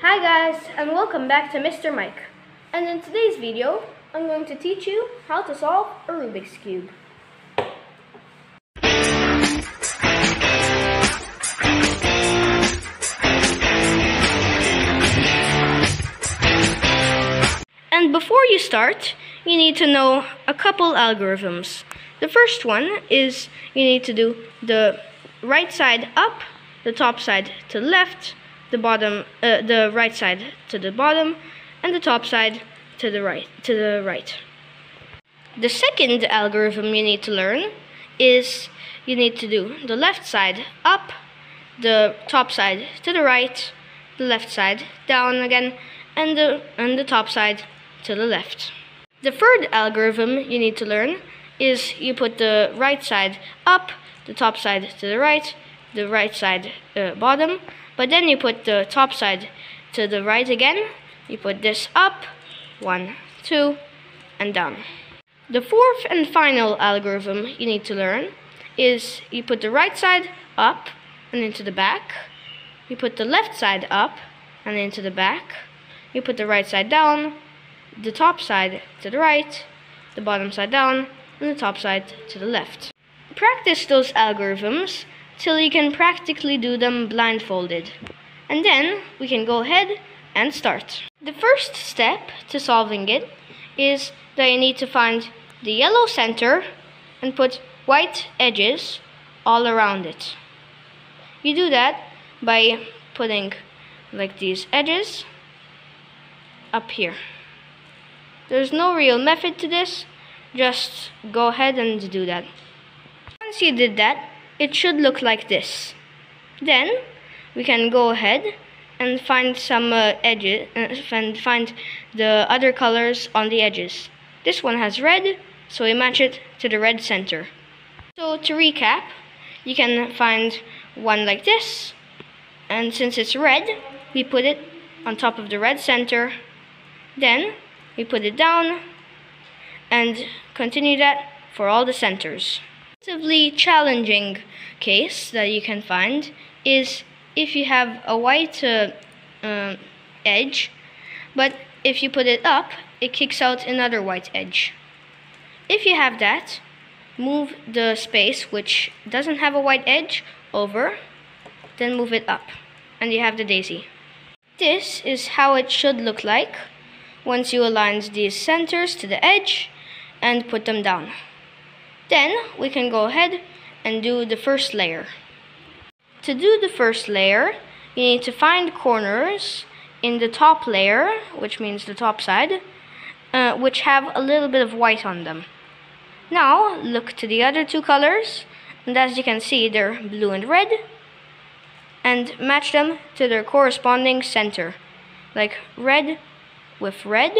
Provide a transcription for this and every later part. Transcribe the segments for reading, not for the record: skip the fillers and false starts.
Hi guys, and welcome back to Mr. Mike. And in today's video, I'm going to teach you how to solve a Rubik's Cube. And before you start, you need to know a couple algorithms. The first one is you need to do the right side up, the top side to the left, the right side to the bottom, and the top side to the right. The second algorithm you need to learn is you need to do the left side up, the top side to the right, the left side down again, and the top side to the left. The third algorithm you need to learn is you put the right side up, the top side to the right side bottom, but then you put the top side to the right again. You put this up, 1, 2, and down. The fourth and final algorithm you need to learn is you put the right side up and into the back. You put the left side up and into the back. You put the right side down, the top side to the right, the bottom side down, and the top side to the left. Practice those algorithms till you can practically do them blindfolded. And then we can go ahead and start. The first step to solving it is that you need to find the yellow center and put white edges all around it. You do that by putting like these edges up here. There's no real method to this, just go ahead and do that. Once you did that, it should look like this. Then we can go ahead and find some edges and find the other colors on the edges. This one has red, so we match it to the red center. So to recap, you can find one like this, and since it's red, we put it on top of the red center. Then we put it down and continue that for all the centers. A relatively challenging case that you can find is if you have a white edge, but if you put it up, it kicks out another white edge. If you have that, move the space which doesn't have a white edge over, then move it up, and you have the daisy. This is how it should look like once you align these centers to the edge and put them down. Then we can go ahead and do the first layer. To do the first layer, you need to find corners in the top layer, which means the top side, which have a little bit of white on them. Now look to the other two colors, and as you can see, they're blue and red, and match them to their corresponding center, like red with red,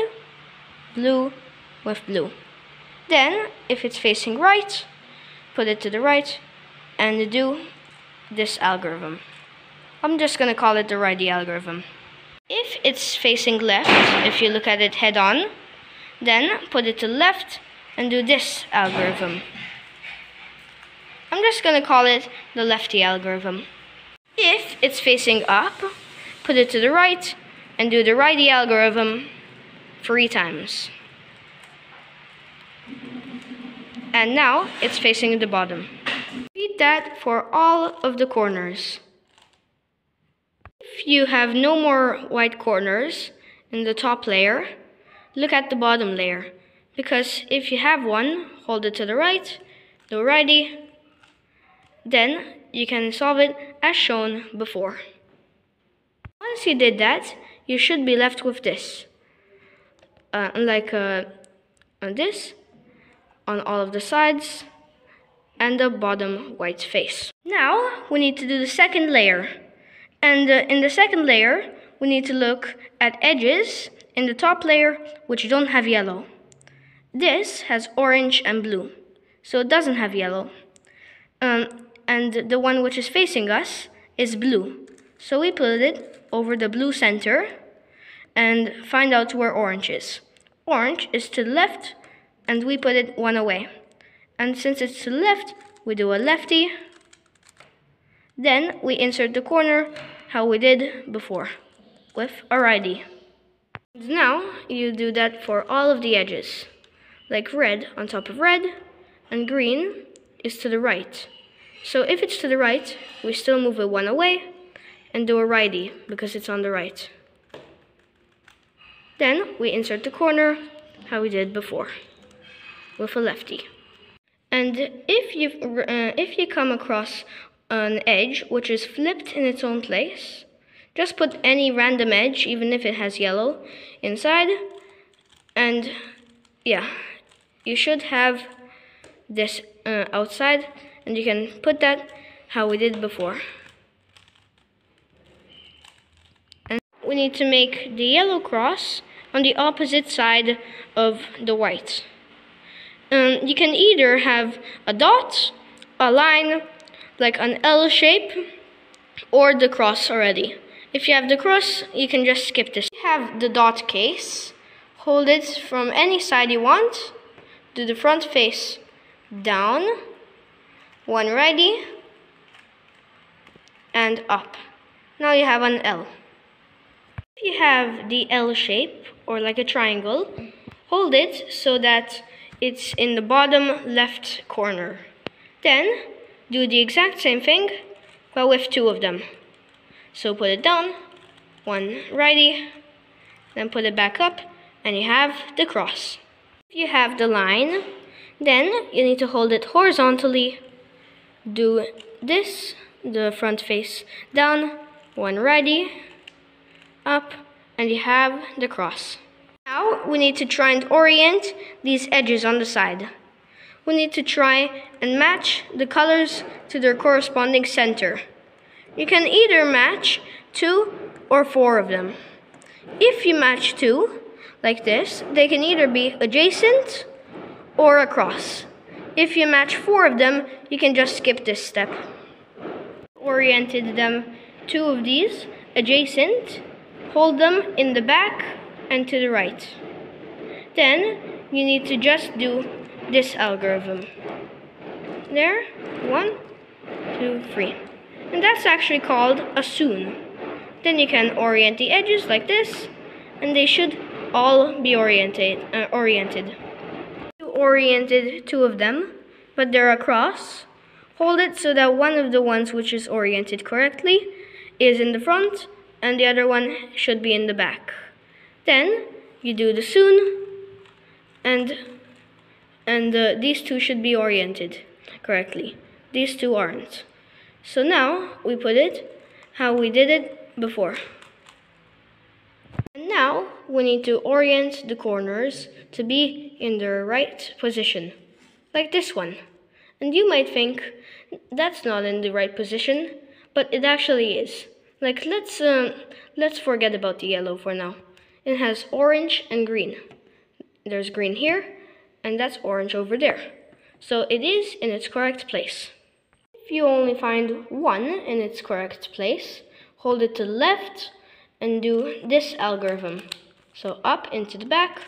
blue with blue. Then, if it's facing right, put it to the right and do this algorithm. I'm just going to call it the righty algorithm. If it's facing left, if you look at it head on, then put it to the left and do this algorithm. I'm just going to call it the lefty algorithm. If it's facing up, put it to the right and do the righty algorithm 3 times. And now it's facing the bottom. Repeat that for all of the corners. If you have no more white corners in the top layer, look at the bottom layer. Because if you have one, hold it to the right, do righty, then you can solve it as shown before. Once you did that, you should be left with this. This on all of the sides and the bottom white face. Now we need to do the second layer, and in the second layer we need to look at edges in the top layer which don't have yellow. This has orange and blue, so it doesn't have yellow, and the one which is facing us is blue, so we put it over the blue center and find out where orange is. Orange is to the left, and we put it one away. And since it's to the left, we do a lefty. Then we insert the corner how we did before. with a righty. Now you do that for all of the edges, like red on top of red, and green is to the right. So if it's to the right, we still move it one away and do a righty because it's on the right. Then we insert the corner how we did before with a lefty. And if you come across an edge which is flipped in its own place, just put any random edge, even if it has yellow, inside, and yeah, you should have this outside, and you can put that how we did before. And we need to make the yellow cross on the opposite side of the white. You can either have a dot, a line, like an L shape, or the cross already. If you have the cross, you can just skip this. You have the dot case, hold it from any side you want, do the front face down, one righty, and up. Now you have an L. If you have the L shape, or like a triangle, hold it so that it's in the bottom left corner. Then do the exact same thing, but with two of them. So put it down, one righty, then put it back up, and you have the cross. If you have the line, then you need to hold it horizontally, do this, the front face down, one righty, up, and you have the cross. Now we need to try and orient these edges on the side. We need to try and match the colors to their corresponding center. You can either match 2 or 4 of them. If you match 2, like this, they can either be adjacent or across. If you match 4 of them, you can just skip this step. Oriented them, 2 of these, adjacent, hold them in the back and to the right. Then you need to just do this algorithm. There, 1, 2, 3. And that's actually called a soon. Then you can orient the edges like this, and they should all be oriented. You oriented 2 of them, but they're across. Hold it so that one of the ones which is oriented correctly is in the front, and the other one should be in the back. Then you do the soon, and these 2 should be oriented correctly. These 2 aren't. So now we put it how we did it before. And now we need to orient the corners to be in their right position, like this one. And you might think that's not in the right position, but it actually is. Like let's forget about the yellow for now. It has orange and green. There's green here, and that's orange over there. So it is in its correct place. If you only find one in its correct place, hold it to the left and do this algorithm. So up into the back,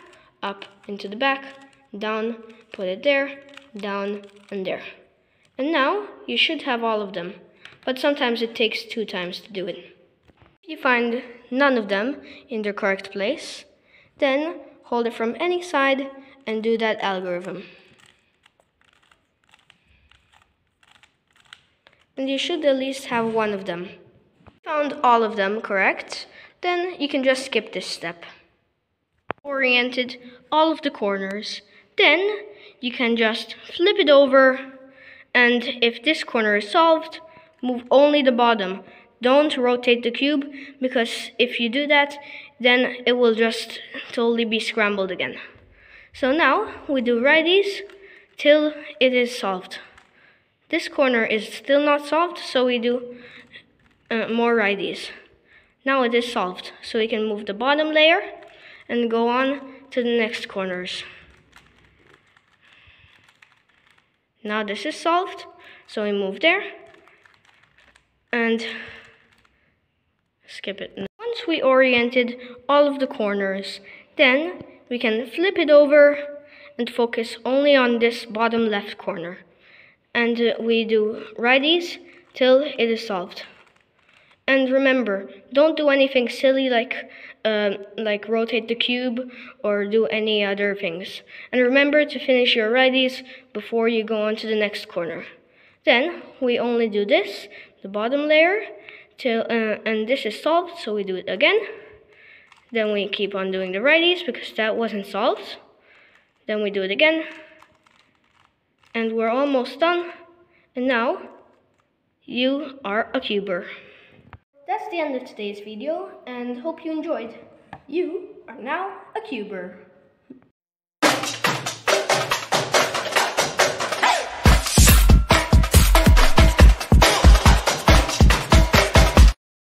down, put it there, down, and there. And now you should have all of them, but sometimes it takes 2 times to do it. If you find none of them in their correct place, then hold it from any side and do that algorithm. And you should at least have one of them. If you found all of them correct, then you can just skip this step. Oriented all of the corners, then you can just flip it over, and if this corner is solved, move only the bottom. Don't rotate the cube, because if you do that, then it will just totally be scrambled again. So now we do righties till it is solved. This corner is still not solved, so we do more righties. Now it is solved, so we can move the bottom layer and go on to the next corners. Now this is solved, so we move there and skip it. Once we oriented all of the corners, then we can flip it over and focus only on this bottom left corner. And we do righties till it is solved. And remember, don't do anything silly like rotate the cube or do any other things. And remember to finish your righties before you go on to the next corner. Then we only do this, the bottom layer, till and this is solved, so we do it again. Then we keep on doing the righties because that wasn't solved. Then we do it again. And we're almost done. And now, you are a cuber. That's the end of today's video, and hope you enjoyed. You are now a cuber.